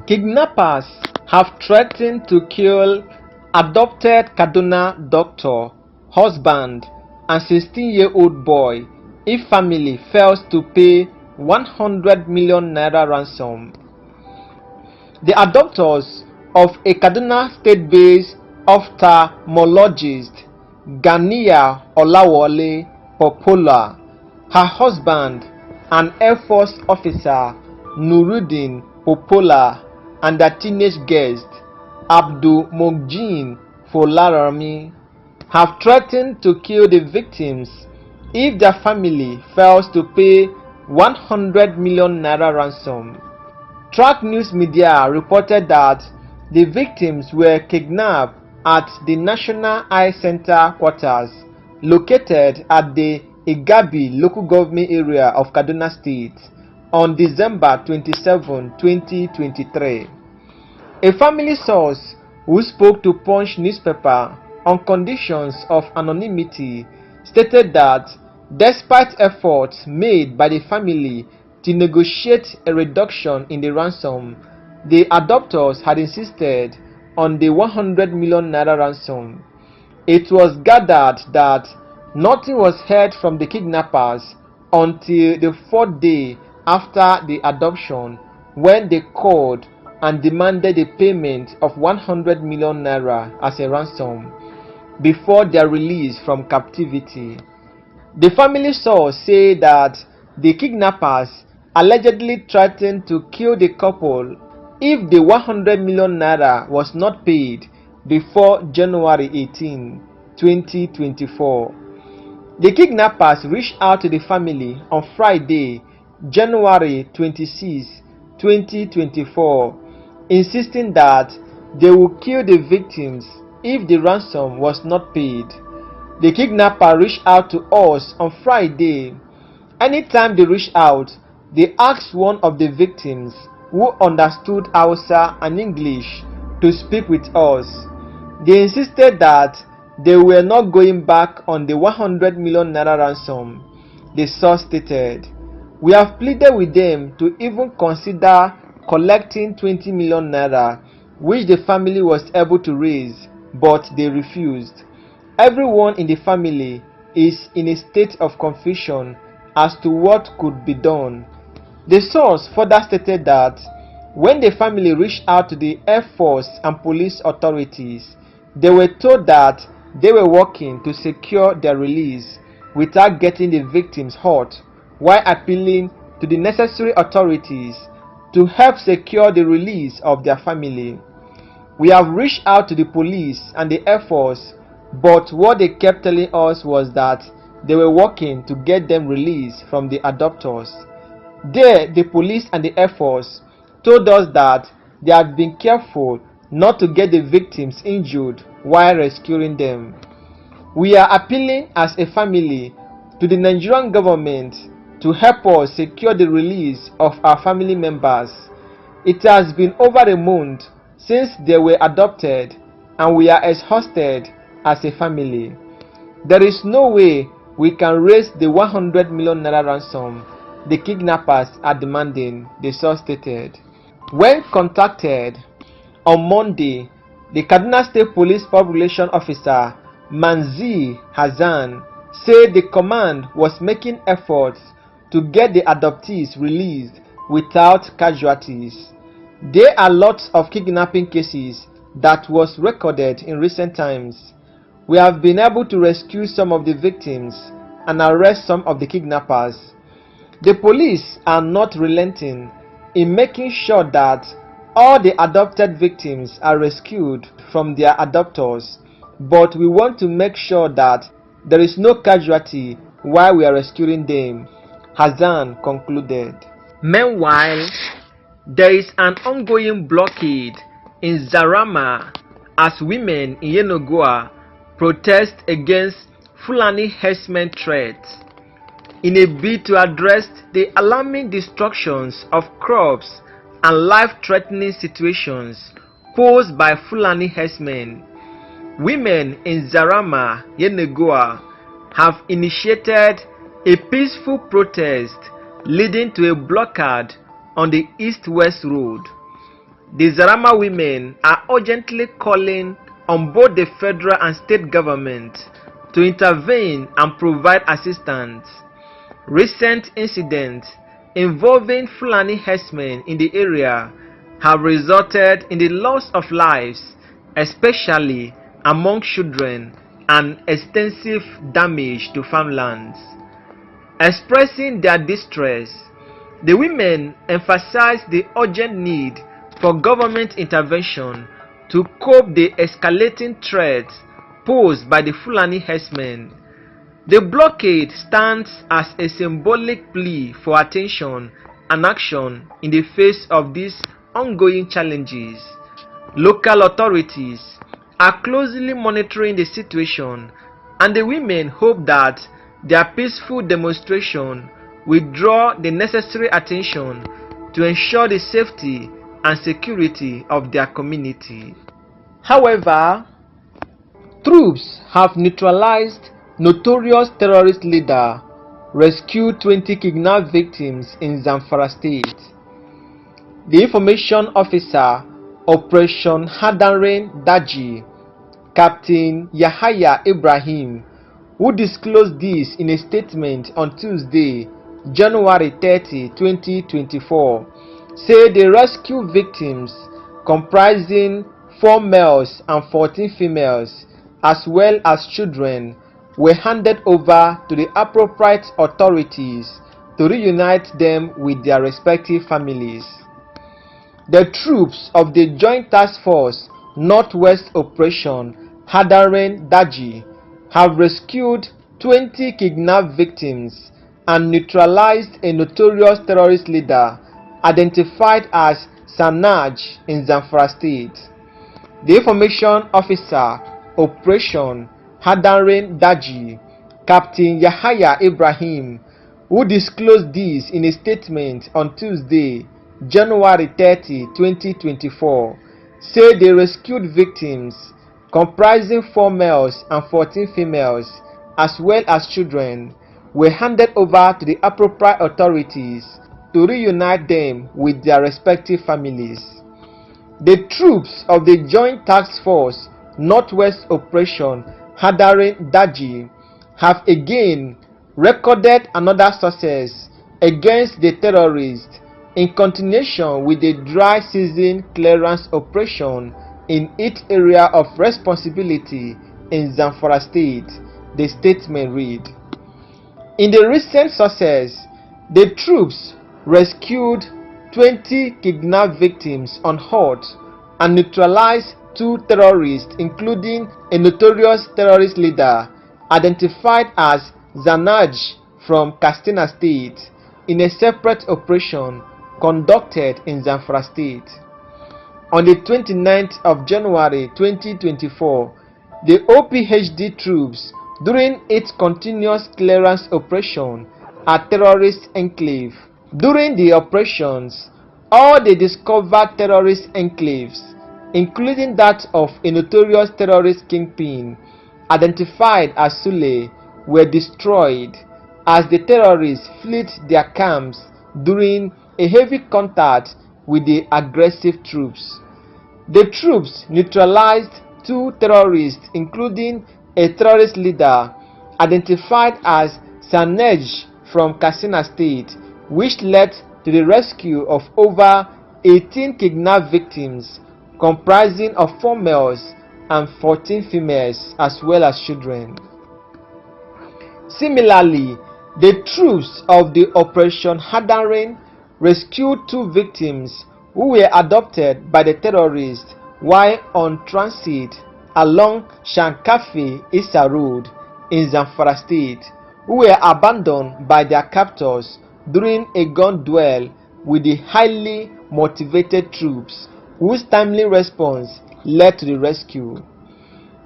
Kidnappers have threatened to kill Abducted Kaduna doctor, husband, and 16-year-old boy if family fails to pay 100 million naira ransom. The abductors of a Kaduna state-based ophthalmologist, Ganiya Olawole Popola, her husband, an Air Force officer, Nuruddin Popola, and their teenage guest, Abdulmojid Folarami, have threatened to kill the victims if their family fails to pay 100 million naira ransom. Track News Media reported that the victims were kidnapped at the National Eye Center quarters located at the Igabi local government area of Kaduna State on December 27, 2023. A family source who spoke to Punch newspaper on conditions of anonymity stated that despite efforts made by the family to negotiate a reduction in the ransom, the abductors had insisted on the 100 million naira ransom. It was gathered that nothing was heard from the kidnappers until the fourth day after the abduction, when they called and demanded a payment of 100 million naira as a ransom before their release from captivity. The family source said that the kidnappers allegedly threatened to kill the couple if the 100 million naira was not paid before January 18, 2024. The kidnappers reached out to the family on Friday, January 26, 2024, insisting that they would kill the victims if the ransom was not paid. The kidnapper reached out to us on Friday. Anytime they reached out, they asked one of the victims, who understood Hausa and English, to speak with us. They insisted that they were not going back on the 100 million naira ransom. The source stated, "We have pleaded with them to even consider collecting 20 million naira, which the family was able to raise, but they refused. Everyone in the family is in a state of confusion as to what could be done." The source further stated that when the family reached out to the Air Force and police authorities, they were told that they were working to secure their release without getting the victims hurt, while appealing to the necessary authorities to help secure the release of their family. "We have reached out to the police and the Air Force, but what they kept telling us was that they were working to get them released from the abductors. There, the police and the Air Force told us that they had been careful not to get the victims injured while rescuing them. We are appealing as a family to the Nigerian government to help us secure the release of our family members. It has been over a month since they were adopted, and we are exhausted as a family. There is no way we can raise the 100 million naira ransom the kidnappers are demanding," the source stated. When contacted on Monday, the Kaduna State Police Public Relations Officer Manzi Hassan said the command was making efforts to get the adoptees released without casualties. There are lots of kidnapping cases that was recorded in recent times. We have been able to rescue some of the victims and arrest some of the kidnappers. The police are not relenting in making sure that all the adopted victims are rescued from their adopters, but we want to make sure that there is no casualty while we are rescuing them," Hassan concluded. Meanwhile, there is an ongoing blockade in Zarama as women in Yenagoa protest against Fulani herdsmen threats. In a bid to address the alarming destructions of crops and life-threatening situations posed by Fulani herdsmen, women in Zarama, Yenagoa have initiated a peaceful protest leading to a blockade on the east-west road. the Zarama women are urgently calling on both the federal and state government to intervene and provide assistance. Recent incidents involving Fulani herdsmen in the area have resulted in the loss of lives, especially among children, and extensive damage to farmlands. Expressing their distress, the women emphasized the urgent need for government intervention to cope the escalating threats posed by the Fulani herdsmen. The blockade stands as a symbolic plea for attention and action in the face of these ongoing challenges. Local authorities are closely monitoring the situation, and the women hope that their peaceful demonstration will draw the necessary attention to ensure the safety and security of their community. However, troops have neutralized notorious terrorist leader, rescued 20 kidnapped victims in Zamfara State. The information officer, Operation Hadarin Daji, Captain Yahaya Ibrahim, who disclosed this in a statement on Tuesday, January 30, 2024, said the rescued victims, comprising 4 males and 14 females, as well as children, were handed over to the appropriate authorities to reunite them with their respective families. The troops of the Joint Task Force Northwest Operation Hadarin Daji have rescued 20 kidnapped victims and neutralized a notorious terrorist leader identified as Sanaj in Zamfara State. The information officer, Operation Hadarin Daji, Captain Yahaya Ibrahim, who disclosed this in a statement on Tuesday, January 30, 2024, said the rescued victims, comprising 4 males and 14 females, as well as children, were handed over to the appropriate authorities to reunite them with their respective families. The troops of the Joint Task Force Northwest Operation Hadarin Daji have again recorded another success against the terrorists in continuation with the dry season clearance operation in each area of responsibility in Zamfara State, the statement read. In the recent success, the troops rescued 20 kidnapped victims unhurt and neutralized 2 terrorists, including a notorious terrorist leader identified as Zanaj from Katsina State, in a separate operation conducted in Zamfara State. On the 29th of January 2024, the OPHD troops, during its continuous clearance operation at terrorist enclave. During the operations, all the discovered terrorist enclaves, including that of a notorious terrorist kingpin identified as Sule, were destroyed as the terrorists fled their camps during a heavy contact with the aggressive troops. The troops neutralized 2 terrorists, including a terrorist leader identified as Sanej from Katsina State, which led to the rescue of over 18 kidnapped victims, comprising of 4 males and 14 females, as well as children. Similarly, the troops of the Operation Hadarin rescued 2 victims who were adopted by the terrorists while on transit along Shankafi Issa Road in Zamfara State, who were abandoned by their captors during a gun duel with the highly motivated troops, whose timely response led to the rescue.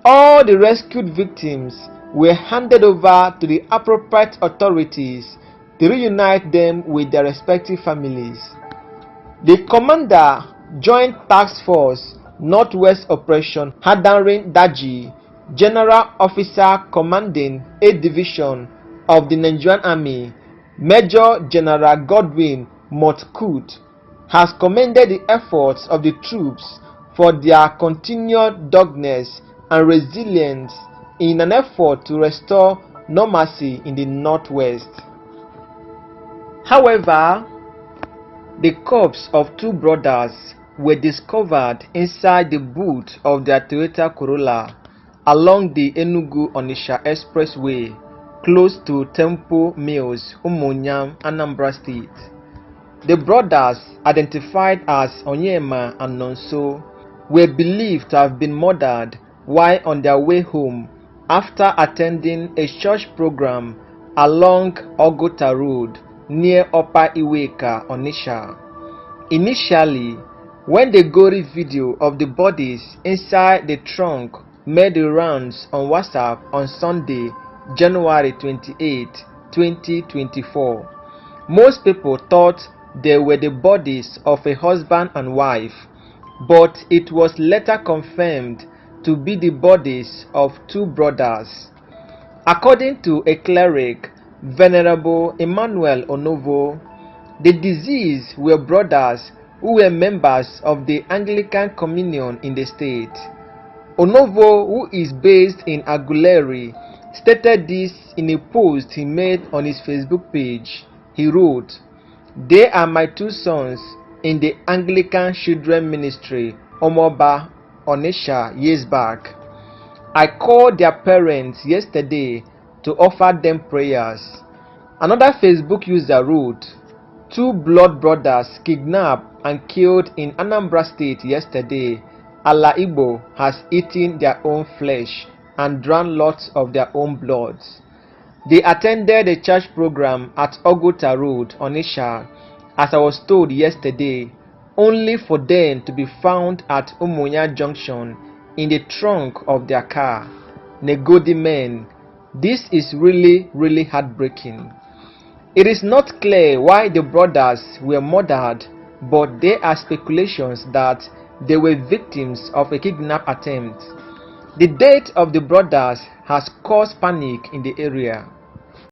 All the rescued victims were handed over to the appropriate authorities to reunite them with their respective families. The Commander, Joint Task Force Northwest Operation Hadarin Daji, General Officer Commanding A Division of the Nigerian Army, Major General Godwin Motkut, has commended the efforts of the troops for their continued doggedness and resilience in an effort to restore normalcy in the Northwest. However, the corpses of two brothers were discovered inside the boot of their Toyota Corolla along the Enugu-Onitsha Expressway close to Temple Mills, Umunyam, Anambra State. The brothers, identified as Onyema and Nonso, were believed to have been murdered while on their way home after attending a church program along Ogota Road near Upper Iweka, Onitsha. Initially, when the gory video of the bodies inside the trunk made the rounds on WhatsApp on Sunday, January 28, 2024, most people thought they were the bodies of a husband and wife, but it was later confirmed to be the bodies of two brothers. According to a cleric, Venerable Emmanuel Onovo, the deceased were brothers who were members of the Anglican Communion in the state. Onovo, who is based in Aguleri, stated this in a post he made on his Facebook page. He wrote, "They are my two sons in the Anglican Children Ministry, Omoba, Onitsha, years back. I called their parents yesterday to offer them prayers." Another Facebook user wrote, "Two blood brothers kidnapped and killed in Anambra State yesterday. Allah Igbo has eaten their own flesh and drank lots of their own blood." They attended a church program at Ogota Road, Onitsha, as I was told yesterday, only for them to be found at Umunya Junction in the trunk of their car. Negodi men, this is really heartbreaking. It is not clear why the brothers were murdered, but there are speculations that they were victims of a kidnap attempt. The death of the brothers has caused panic in the area.